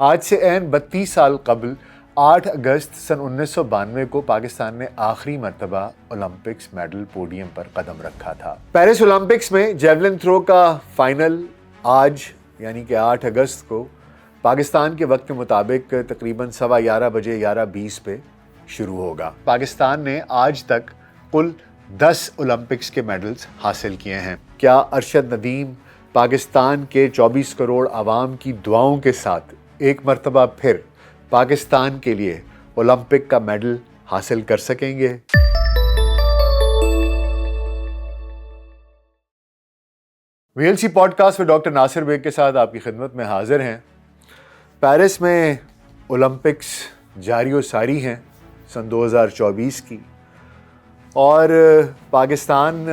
آج سے عین 32 سال قبل 8 اگست سن 1992 کو پاکستان نے آخری مرتبہ اولمپکس میڈل پوڈیم پر قدم رکھا تھا۔ پیرس اولمپکس میں جیولن تھرو کا فائنل آج یعنی کہ 8 اگست کو پاکستان کے وقت کے مطابق تقریباً 11:15 بجے 11:20 پہ شروع ہوگا۔ پاکستان نے آج تک کل 10 اولمپکس کے میڈلز حاصل کیے ہیں۔ کیا ارشد ندیم پاکستان کے 24 کروڑ عوام کی دعاؤں کے ساتھ ایک مرتبہ پھر پاکستان کے لیے اولمپک کا میڈل حاصل کر سکیں گے؟ VLC پوڈ کاسٹ میں ڈاکٹر ناصر بیگ کے ساتھ آپ کی خدمت میں حاضر ہیں۔ پیرس میں اولمپکس جاری و ساری ہیں سن 2024 کی، اور پاکستان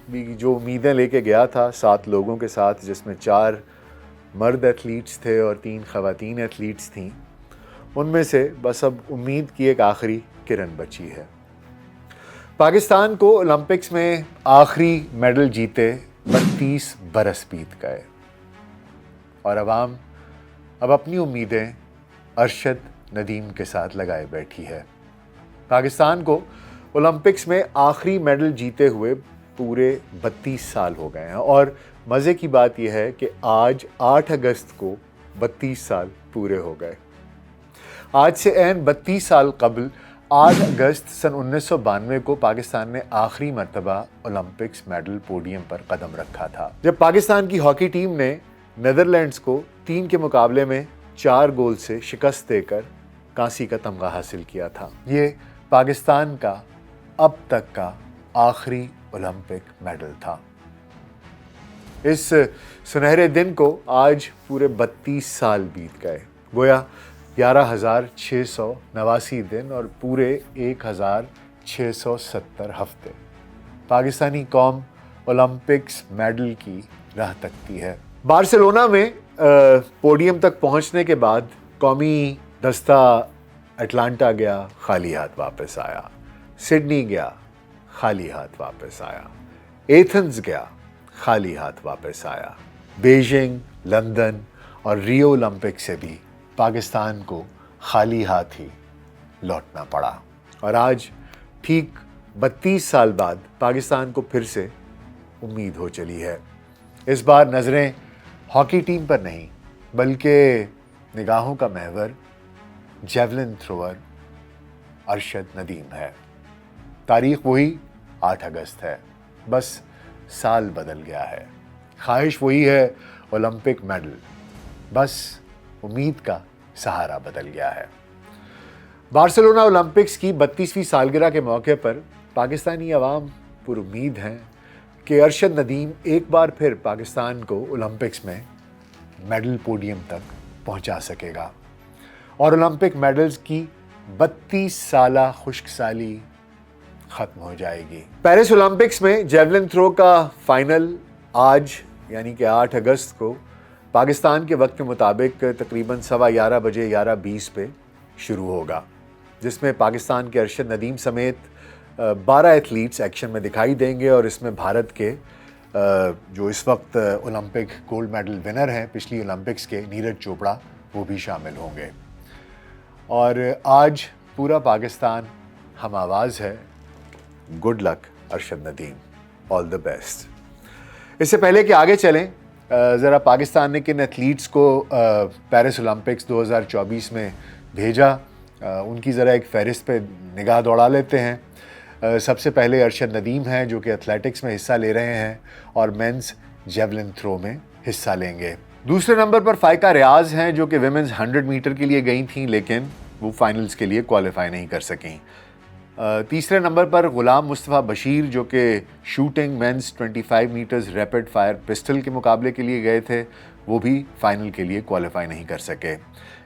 بھی جو امیدیں لے کے گیا تھا 7 لوگوں کے ساتھ، جس میں 4 مرد ایتھلیٹس تھے اور 3 خواتین ایتھلیٹس تھیں، ان میں سے بس اب امید کی ایک آخری کرن بچی ہے۔ پاکستان کو اولمپکس میں آخری میڈل جیتے 32 برس بیت گئے، اور عوام اب اپنی امیدیں ارشد ندیم کے ساتھ لگائے بیٹھی ہے۔ پاکستان کو اولمپکس میں آخری میڈل جیتے ہوئے پورے 32 سال ہو گئے ہیں، اور مزے کی بات یہ ہے کہ آج 8 اگست کو 32 سال پورے ہو گئے۔ آج سے عین 32 سال قبل 8 اگست سن 1992 کو پاکستان نے آخری مرتبہ اولمپکس میڈل پوڈیم پر قدم رکھا تھا، جب پاکستان کی ہاکی ٹیم نے نیدرلینڈز کو 3 کے مقابلے میں 4 گول سے شکست دے کر کانسی کا تمغہ حاصل کیا تھا۔ یہ پاکستان کا اب تک کا آخری اولمپک میڈل تھا۔ اس سنہرے دن کو آج پورے 32 سال بیت گئے، گویا 11,689 دن اور پورے 1,670 ہفتے پاکستانی قوم اولمپکس میڈل کی راہ تکتی ہے۔ بارسلونا میں پوڈیم تک پہنچنے کے بعد قومی دستہ اٹلانٹا گیا، خالی ہاتھ واپس آیا۔ سڈنی گیا، خالی ہاتھ واپس آیا۔ ایتھنز گیا، خالی ہاتھ واپس آیا۔ بیجنگ، لندن اور ریو اولمپک سے بھی پاکستان کو خالی ہاتھ ہی لوٹنا پڑا، اور آج ٹھیک 32 سال بعد پاکستان کو پھر سے امید ہو چلی ہے۔ اس بار نظریں ہاکی ٹیم پر نہیں، بلکہ نگاہوں کا محور جیولن تھروور ارشد ندیم ہے۔ تاریخ وہی 8 اگست ہے، بس سال بدل گیا ہے۔ خواہش وہی ہے اولمپک میڈل، بس امید کا سہارا بدل گیا ہے۔ بارسلونا اولمپکس کی 32ویں سالگرہ کے موقع پر پاکستانی عوام پر امید ہیں کہ ارشد ندیم ایک بار پھر پاکستان کو اولمپکس میں میڈل پوڈیم تک پہنچا سکے گا، اور اولمپک میڈلز کی 32 سالہ خشک سالی ختم ہو جائے گی۔ پیرس اولمپکس میں جیولن تھرو کا فائنل آج یعنی کہ 8 اگست کو پاکستان کے وقت کے مطابق تقریباً 11:15 بجے 11:20 پہ شروع ہوگا، جس میں پاکستان کے ارشد ندیم سمیت 12 ایتھلیٹس ایکشن میں دکھائی دیں گے، اور اس میں بھارت کے جو اس وقت اولمپک گولڈ میڈل ونر ہیں پچھلی اولمپکس کے، نیرج چوپڑا، وہ بھی شامل ہوں گے۔ اور آج پورا پاکستان ہم آواز ہے۔ Good luck Arshad Nadeem, all the best. اس سے پہلے کہ آگے چلیں، ذرا پاکستان نے کن ایتھلیٹس کو پیرس اولمپکس 2024 میں بھیجا، ان کی ذرا ایک فہرست پہ نگاہ دوڑا لیتے ہیں۔ سب سے پہلے ارشد ندیم ہیں، جو کہ ایتھلیٹکس میں حصہ لے رہے ہیں اور مینز جیولن تھرو میں حصہ لیں گے۔ دوسرے نمبر پر فائقہ ریاض ہیں، جو کہ ویمنز 100 میٹر کے لیے گئی تھیں، لیکن وہ فائنلز کے لیے کوالیفائی نہیں کر سکیں۔ تیسرے نمبر پر غلام مصطفیٰ بشیر، جو کہ shooting men's 25 metres rapid fire pistol کے مقابلے کے لیے گئے تھے، وہ بھی فائنل کے لیے کوالیفائی نہیں کر سکے۔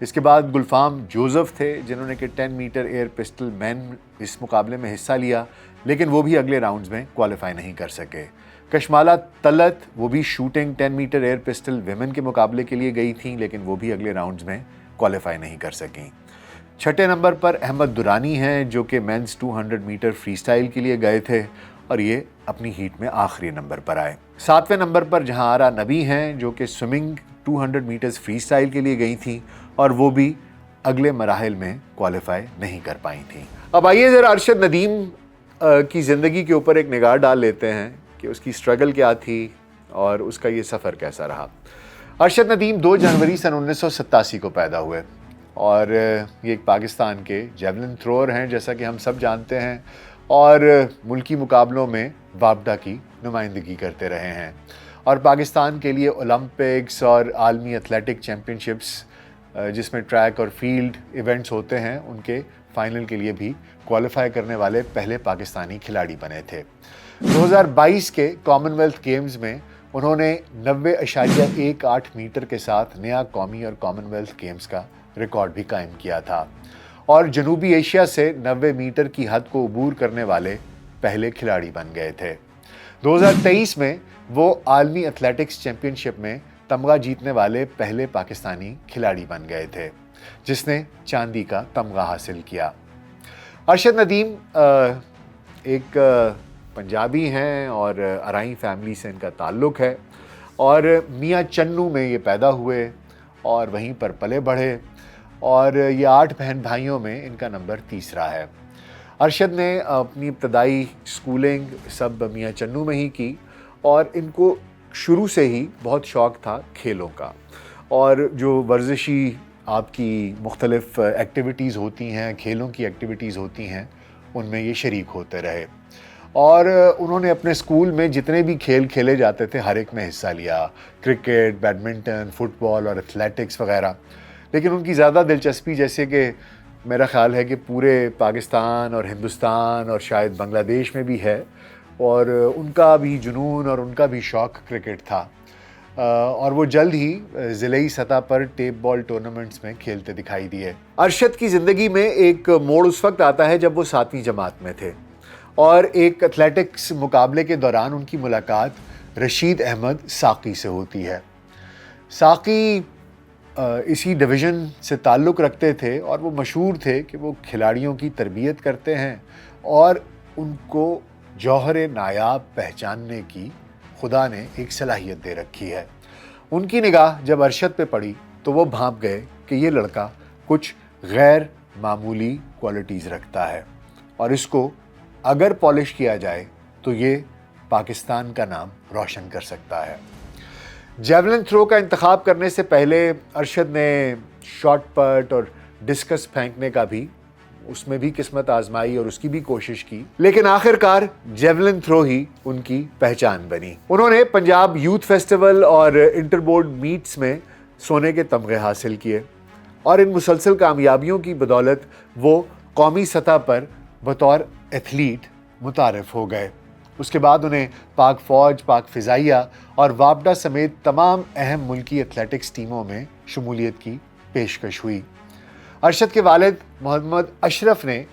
اس کے بعد گلفام جوزف تھے، جنہوں نے کہ 10 میٹر ایئر پسٹل مین اس مقابلے میں حصہ لیا، لیکن وہ بھی اگلے راؤنڈز میں کوالیفائی نہیں کر سکے۔ کشمالہ طلعت، وہ بھی shooting 10 metre air pistol women کے مقابلے کے لیے گئی تھیں، لیکن وہ بھی اگلے راؤنڈز میں کوالیفائی نہیں کر سکیں۔ چھٹے نمبر پر احمد درانی ہیں، جو کہ مینز 200 میٹر فری سٹائل کے لیے گئے تھے، اور یہ اپنی ہیٹ میں آخری نمبر پر آئے۔ 7ویں نمبر پر جہاں آرا نبی ہیں، جو کہ سوئمنگ 200 میٹرز فری سٹائل کے لیے گئی تھیں، اور وہ بھی اگلے مراحل میں کوالیفائی نہیں کر پائی تھیں۔ اب آئیے ذرا ارشد ندیم کی زندگی کے اوپر ایک نگاہ ڈال لیتے ہیں کہ اس کی سٹرگل کیا تھی اور اس کا یہ سفر کیسا رہا۔ ارشد ندیم 2 جنوری سن 1987 کو پیدا ہوئے اور یہ ایک پاکستان کے جیولن تھرور ہیں جیسا کہ ہم سب جانتے ہیں، اور ملکی مقابلوں میں وابڈا کی نمائندگی کرتے رہے ہیں، اور پاکستان کے لیے اولمپکس اور عالمی ایتھلیٹک چیمپئن شپس جس میں ٹریک اور فیلڈ ایونٹس ہوتے ہیں ان کے فائنل کے لیے بھی کوالیفائی کرنے والے پہلے پاکستانی کھلاڑی بنے تھے۔ 2022 کے کامن ویلتھ گیمز میں انہوں نے 90.18 میٹر کے ساتھ نیا قومی اور کامن ویلتھ گیمز کا ریکارڈ بھی قائم کیا تھا، اور جنوبی ایشیا سے 90 میٹر کی حد کو عبور کرنے والے پہلے کھلاڑی بن گئے تھے۔ 2023 میں وہ عالمی ایتھلیٹکس چیمپئن شپ میں تمغہ جیتنے والے پہلے پاکستانی کھلاڑی بن گئے تھے جس نے چاندی کا تمغہ حاصل کیا۔ ارشد ندیم ایک پنجابی ہیں اور ارائیں فیملی سے ان کا تعلق ہے، اور میاں چنو میں یہ پیدا ہوئے اور وہیں پر پلے بڑھے، اور یہ 8 بہن بھائیوں میں ان کا نمبر 3 ہے۔ ارشد نے اپنی ابتدائی سکولنگ سب میاں چنو میں ہی کی، اور ان کو شروع سے ہی بہت شوق تھا کھیلوں کا، اور جو ورزشی آپ کی مختلف ایکٹیویٹیز ہوتی ہیں، کھیلوں کی ایکٹیویٹیز ہوتی ہیں، ان میں یہ شریک ہوتے رہے، اور انہوں نے اپنے اسکول میں جتنے بھی کھیل کھیلے جاتے تھے ہر ایک میں حصہ لیا، کرکٹ، بیڈمنٹن، فٹ بال اور ایتھلیٹکس وغیرہ۔ لیکن ان کی زیادہ دلچسپی، جیسے کہ میرا خیال ہے کہ پورے پاکستان اور ہندوستان اور شاید بنگلہ دیش میں بھی ہے، اور ان کا بھی جنون اور ان کا بھی شوق کرکٹ تھا، اور وہ جلد ہی ضلعی سطح پر ٹیپ بال ٹورنامنٹس میں کھیلتے دکھائی دیے۔ ارشد کی زندگی میں ایک موڑ اس وقت آتا ہے جب وہ 7ویں جماعت میں تھے، اور ایک ایتھلیٹکس مقابلے کے دوران ان کی ملاقات رشید احمد ساقی سے ہوتی ہے۔ ساقی اسی ڈویژن سے تعلق رکھتے تھے، اور وہ مشہور تھے کہ وہ کھلاڑیوں کی تربیت کرتے ہیں اور ان کو جوہر نایاب پہچاننے کی خدا نے ایک صلاحیت دے رکھی ہے۔ ان کی نگاہ جب ارشد پہ پڑی تو وہ بھانپ گئے کہ یہ لڑکا کچھ غیر معمولی کوالٹیز رکھتا ہے، اور اس کو اگر پالش کیا جائے تو یہ پاکستان کا نام روشن کر سکتا ہے۔ جیولن تھرو کا انتخاب کرنے سے پہلے ارشد نے شاٹ پٹ اور ڈسکس پھینکنے کا بھی اس میں بھی قسمت آزمائی اور اس کی بھی کوشش کی، لیکن آخر کار جیولن تھرو ہی ان کی پہچان بنی۔ انہوں نے پنجاب یوتھ فیسٹیول اور انٹر بورڈ میٹس میں سونے کے تمغے حاصل کیے، اور ان مسلسل کامیابیوں کی بدولت وہ قومی سطح پر بطور ایتھلیٹ متعارف ہو گئے۔ اس کے بعد انہیں پاک فوج، پاک فضائیہ اور وابڈا سمیت تمام اہم ملکی ایتھلیٹکس ٹیموں میں شمولیت کی پیشکش ہوئی۔ ارشد کے والد محمد اشرف نے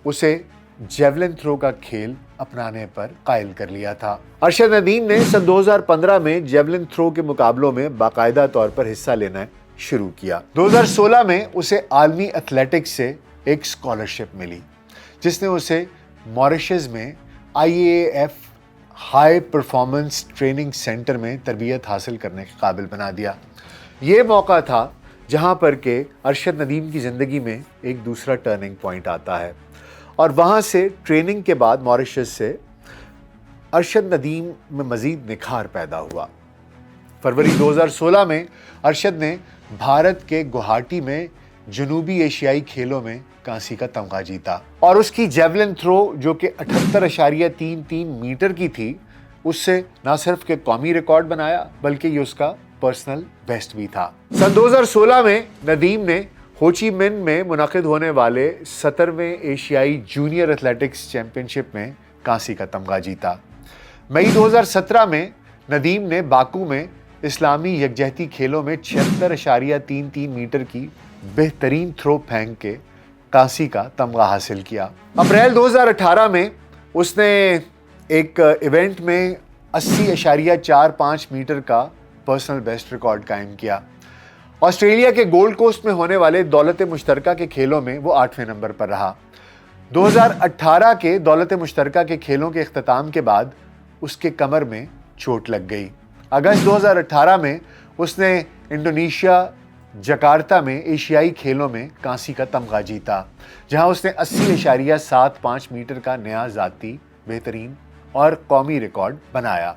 اسے جیولن تھرو کا کھیل اپنانے پر قائل کر لیا تھا۔ ارشد ندیم نے سن 2015 میں جیولن تھرو کے مقابلوں میں باقاعدہ طور پر حصہ لینا شروع کیا۔ 2016 میں اسے عالمی ایتھلیٹکس سے ایک اسکالرشپ ملی، جس نے اسے ماریشس میں IAAF high performance training centre میں تربیت حاصل کرنے کے قابل بنا دیا۔ یہ موقع تھا جہاں پر کہ ارشد ندیم کی زندگی میں ایک دوسرا ٹرننگ پوائنٹ آتا ہے، اور وہاں سے ٹریننگ کے بعد ماریشس سے ارشد ندیم میں مزید نکھار پیدا ہوا۔ فروری 2016 میں ارشد نے بھارت کے گوہاٹی میں جنوبی ایشیائی کھیلوں میں کانسی کا تمغہ جیتا، اور اس کی جیولن تھرو جو کہ 78.33 میٹر کی تھی، اس سے نہ صرف کہ قومی ریکارڈ بنایا بلکہ یہ اس کا پرسنل بیسٹ بھی تھا۔ سن 2016 میں ندیم نے ہوچی من میں منعقد ہونے والے 17ویں ایشیائی جونیئر ایتھلیٹکس چیمپئن شپ میں کانسی کا تمغہ جیتا۔ مئی 2017 میں ندیم نے باکو میں اسلامی یکجہتی کھیلوں میں 76.33 میٹر کی بہترین تھرو پھینک کے کانسی کا تمغہ حاصل کیا۔ اپریل 2018 میں اس نے ایک ایونٹ میں 80.45 میٹر کا پرسنل بیسٹ ریکارڈ قائم کیا۔ آسٹریلیا کے گولڈ کوسٹ میں ہونے والے دولت مشترکہ کے کھیلوں میں وہ 8ویں نمبر پر رہا۔ 2018 کے دولت مشترکہ کے کھیلوں کے اختتام کے بعد اس کے کمر میں چوٹ لگ گئی۔ اگست 2018 میں اس نے انڈونیشیا جکارتا میں ایشیائی کھیلوں میں کانسی کا تمغہ جیتا، جہاں اس نے 80.75 میٹر کا نیا ذاتی بہترین اور قومی ریکارڈ بنایا۔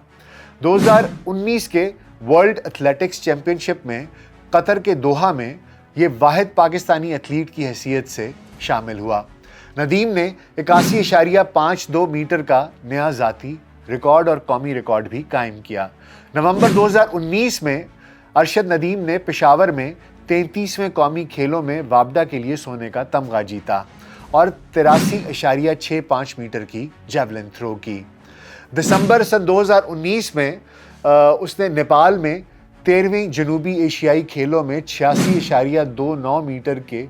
2019 کے ورلڈ ایتھلیٹکس چیمپئن شپ میں قطر کے دوحہ میں یہ واحد پاکستانی ایتھلیٹ کی حیثیت سے شامل ہوا۔ ندیم نے 81.52 میٹر کا نیا ذاتی ریکارڈ اور قومی ریکارڈ بھی قائم کیا۔ نومبر 2019 میں ارشد ندیم نے پشاور میں 33ویں قومی کھیلوں میں وابڈا کے لیے سونے کا تمغہ جیتا اور 83.65 میٹر کی جیولن تھرو کی۔ دسمبر سن 2019 میں اس نے نیپال میں 13ویں جنوبی ایشیائی کھیلوں میں 86.29 میٹر کے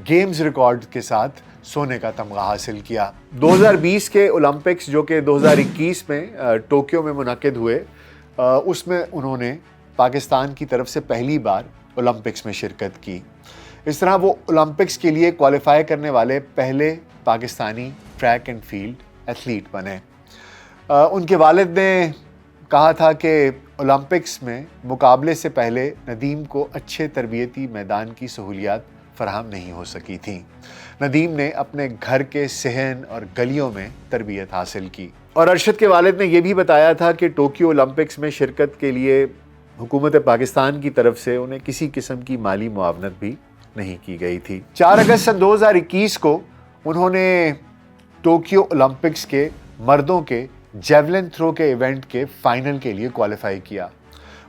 گیمز ریکارڈ کے ساتھ سونے کا تمغہ حاصل کیا۔ 2020 کے اولمپکس جو کہ 2021 میں ٹوکیو میں منعقد ہوئے، اس میں انہوں نے پاکستان کی طرف سے پہلی بار اولمپکس میں شرکت کی۔ اس طرح وہ اولمپکس کے لیے کوالیفائی کرنے والے پہلے Pakistani track and field athlete بنے۔ ان کے والد نے کہا تھا کہ اولمپکس میں مقابلے سے پہلے ندیم کو اچھے تربیتی میدان کی سہولیات فراہم نہیں ہو سکی تھیں۔ ندیم نے اپنے گھر کے صحن اور گلیوں میں تربیت حاصل کی، اور ارشد کے والد نے یہ بھی بتایا تھا کہ ٹوکیو اولمپکس میں شرکت کے لیے حکومت پاکستان کی طرف سے انہیں کسی قسم کی مالی معاونت بھی نہیں کی گئی تھی۔ 4 اگست سن 2021 کو انہوں نے ٹوکیو اولمپکس کے مردوں کے جیولن تھرو کے ایونٹ کے فائنل کے لیے کوالیفائی کیا۔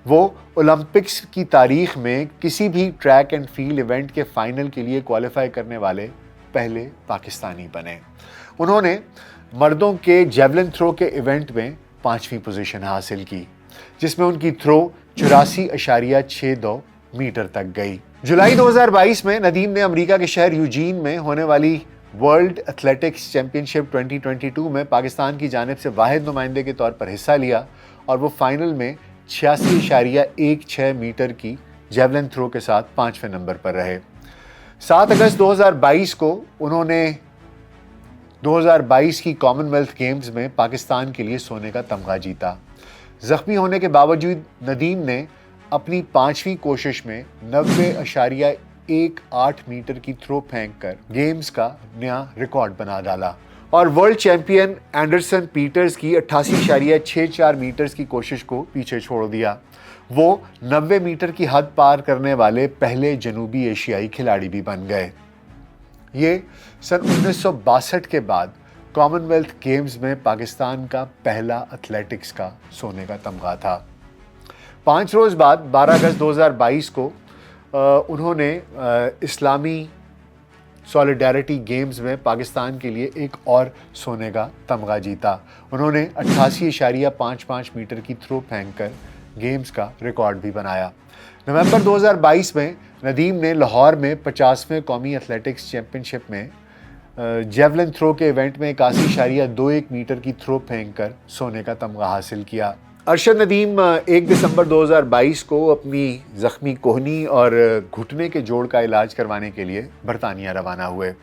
وہ اولمپکس کی تاریخ میں کسی بھی ٹریک اینڈ فیلڈ ایونٹ کے فائنل کے لیے کوالیفائی کرنے والے پہلے پاکستانی بنے۔ انہوں نے مردوں کے جیولن تھرو کے ایونٹ میں 5ویں پوزیشن حاصل کی، جس میں ان کی تھرو 84.62 میٹر تک گئی۔ جولائی 2022 میں ندیم نے امریکہ کے شہر یوجین میں ہونے والی ورلڈ ایتھلیٹکس چیمپئن شپ 2022 میں پاکستان کی جانب سے واحد نمائندے کے طور پر حصہ لیا، اور وہ فائنل میں 86.16 میٹر کی جیولن تھرو کے ساتھ 5ویں نمبر پر رہے۔ 7 اگست 2022 کو انہوں نے 2022 کی کامن ویلتھ گیمز میں پاکستان کے لیے سونے کا تمغہ جیتا۔ زخمی ہونے کے باوجود ندیم نے اپنی 5ویں کوشش میں 90.18 میٹر کی تھرو پھینک کر گیمز کا نیا ریکارڈ بنا ڈالا، اور ورلڈ چیمپئن اینڈرسن پیٹرز کی 88.64 میٹرز کی کوشش کو پیچھے چھوڑ دیا۔ وہ 90 میٹر کی حد پار کرنے والے پہلے جنوبی ایشیائی کھلاڑی بھی بن گئے۔ یہ سن 1962 کے بعد کامن ویلتھ گیمز میں پاکستان کا پہلا ایتھلیٹکس کا سونے کا تمغہ تھا۔ 5 روز بعد 12 اگست 2022 کو انہوں نے اسلامی سولیڈیرٹی گیمز میں پاکستان کے لیے ایک اور سونے کا تمغہ جیتا۔ انہوں نے 88.55 میٹر کی تھرو پھینک کر گیمز کا ریکارڈ بھی بنایا۔ نومبر 2022 میں ندیم نے لاہور میں 50ویں قومی ایتھلیٹکس چیمپئن شپ میں جیولن تھرو کے ایونٹ میں 81.21 میٹر کی تھرو پھینک کر سونے کا تمغہ حاصل کیا۔ ارشد ندیم 1 دسمبر 2022 کو اپنی زخمی کوہنی اور گھٹنے کے جوڑ کا علاج کروانے کے لیے برطانیہ روانہ ہوئے۔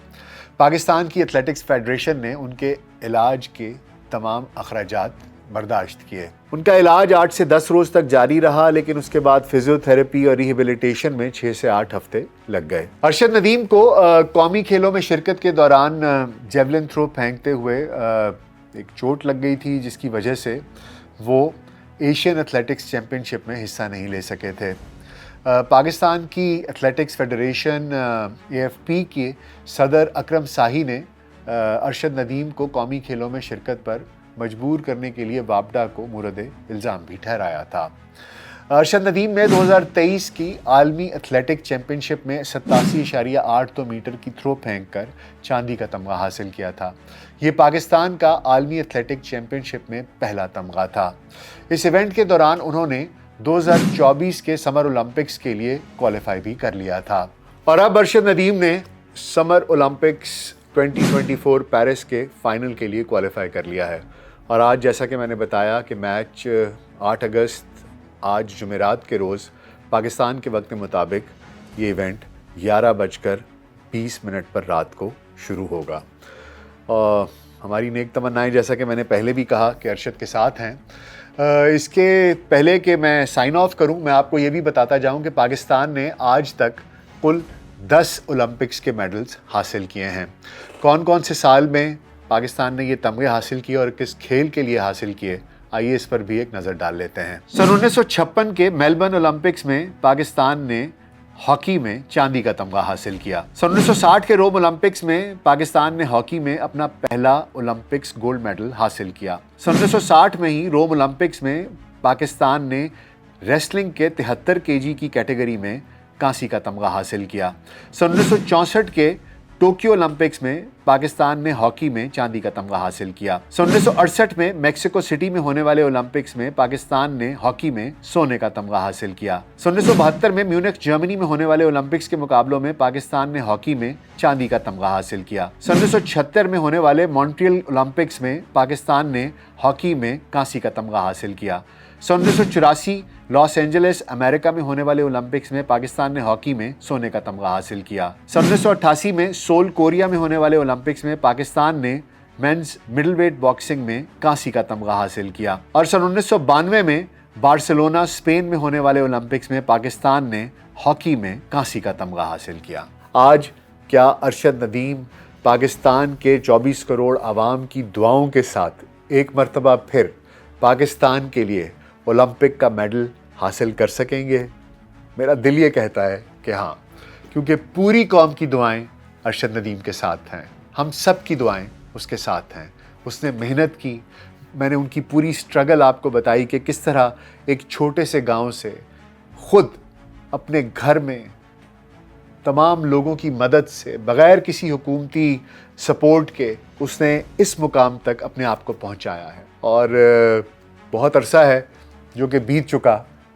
پاکستان کی ایتھلیٹکس فیڈریشن نے ان کے علاج کے تمام اخراجات برداشت کیے۔ ان کا علاج 8 سے 10 روز تک جاری رہا، لیکن اس کے بعد فزیو تھراپی اور ریہیبلیٹیشن میں 6 سے 8 ہفتے لگ گئے۔ ارشد ندیم کو قومی کھیلوں میں شرکت کے دوران جیولن تھرو پھینکتے ہوئے ایک چوٹ لگ گئی تھی، جس کی وجہ سے وہ ایشین ایتھلیٹکس چیمپئن شپ میں حصہ نہیں لے سکے تھے۔ پاکستان کی ایتھلیٹکس فیڈریشن AFP کے صدر اکرم ساہی نے ارشد ندیم کو قومی کھیلوں میں شرکت پر مجبور کرنے کے لیے وابڈا کو مورد الزام بھی ٹھہرایا تھا۔ ارشد ندیم نے 2023 کی عالمی ایتھلیٹک چیمپئن شپ میں 87.82 میٹر کی تھرو پھینک کر چاندی کا تمغہ حاصل کیا تھا۔ یہ پاکستان کا عالمی ایتھلیٹک چیمپئن شپ میں پہلا تمغہ تھا۔ اس ایونٹ کے دوران انہوں نے 2024 کے سمر اولمپکس کے لیے کوالیفائی بھی کر لیا تھا، اور اب ارشد ندیم نے سمر اولمپکس 2024 پیرس کے فائنل کے لیے کوالیفائی کر لیا ہے۔ اور آج جیسا کہ میں نے بتایا کہ میچ 8 اگست آج جمعرات کے روز پاکستان کے وقت مطابق یہ ایونٹ 11:20 پر رات کو شروع ہوگا۔ اور ہماری نیک تمنائیں، جیسا کہ میں نے پہلے بھی کہا، کہ ارشد کے ساتھ ہیں۔ اس کے پہلے کہ میں سائن آف کروں، میں آپ کو یہ بھی بتاتا جاؤں کہ پاکستان نے آج تک کل 10 اولمپکس کے میڈلز حاصل کیے ہیں۔ کون کون سے سال میں پاکستان نے یہ تمغے حاصل کیے اور کس کھیل کے لیے حاصل کیے، آئیے اس پر بھی ایک نظر ڈال لیتے ہیں۔ سن 1956 کے میلبرن اولمپکس میں پاکستان نے ہاکی میں چاندی کا تمغہ حاصل کیا۔ سن 1960 کے روم اولمپکس میں پاکستان نے ہاکی میں اپنا پہلا اولمپکس گولڈ میڈل حاصل کیا۔ سن 1960 میں ہی روم اولمپکس میں پاکستان نے ریسلنگ کے 73 kg کی کیٹیگری میں کانسی کا تمغہ حاصل کیا۔ سن 1964 کے ٹوکیو اولمپکس میں پاکستان نے ہاکی میں چاندی کا تمغہ حاصل کیا۔ سن 1968 میں میکسیکو سٹی میں ہونے والے اولمپکس میں پاکستان نے ہاکی میں سونے کا تمغہ حاصل کیا۔ سن 1972 میں میونخ جرمنی میں ہونے والے اولمپکس کے مقابلوں میں پاکستان نے ہاکی میں چاندی کا تمغہ حاصل کیا۔ سن 1976 میں ہونے والے مونٹریل اولمپکس میں پاکستان نے ہاکی میں کانسی کا تمغہ حاصل کیا۔ سن 1984 لاس اینجلس امریکہ میں ہونے والے اولمپکس میں پاکستان نے ہاکی میں سونے کا تمغہ حاصل کیا۔ سن 1988 میں سول کوریا میں ہونے والے اولمپکس میں پاکستان نے مینز مڈل ویٹ باکسنگ میں کانسی کا تمغہ حاصل کیا۔ اور سن 1992 میں بارسلونا اسپین میں ہونے والے اولمپکس میں پاکستان نے ہاکی میں کانسی کا تمغہ حاصل کیا۔ آج کیا ارشد ندیم پاکستان کے 24 کروڑ عوام کی دعاؤں کے ساتھ ایک مرتبہ پھر پاکستان کے لیے اولمپک کا میڈل حاصل کر سکیں گے؟ میرا دل یہ کہتا ہے کہ ہاں، کیونکہ پوری قوم کی دعائیں ارشد ندیم کے ساتھ ہیں، ہم سب کی دعائیں اس کے ساتھ ہیں۔ اس نے محنت کی، میں نے ان کی پوری سٹرگل آپ کو بتائی کہ کس طرح ایک چھوٹے سے گاؤں سے خود اپنے گھر میں تمام لوگوں کی مدد سے بغیر کسی حکومتی سپورٹ کے اس نے اس مقام تک اپنے آپ کو پہنچایا ہے۔ اور بہت عرصہ ہے جو کہ بیت چکا،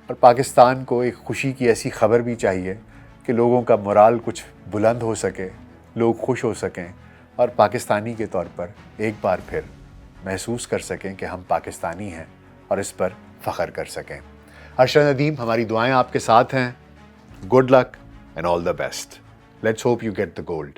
اور پاکستان کو ایک خوشی کی ایسی خبر بھی چاہیے کہ لوگوں کا مورال کچھ بلند ہو سکے، لوگ خوش ہو سکیں، اور پاکستانی کے طور پر ایک بار پھر محسوس کر سکیں کہ ہم پاکستانی ہیں اور اس پر فخر کر سکیں۔ ارشد ندیم، ہماری دعائیں آپ کے ساتھ ہیں۔ Good luck and all the best. Let's hope you get the gold.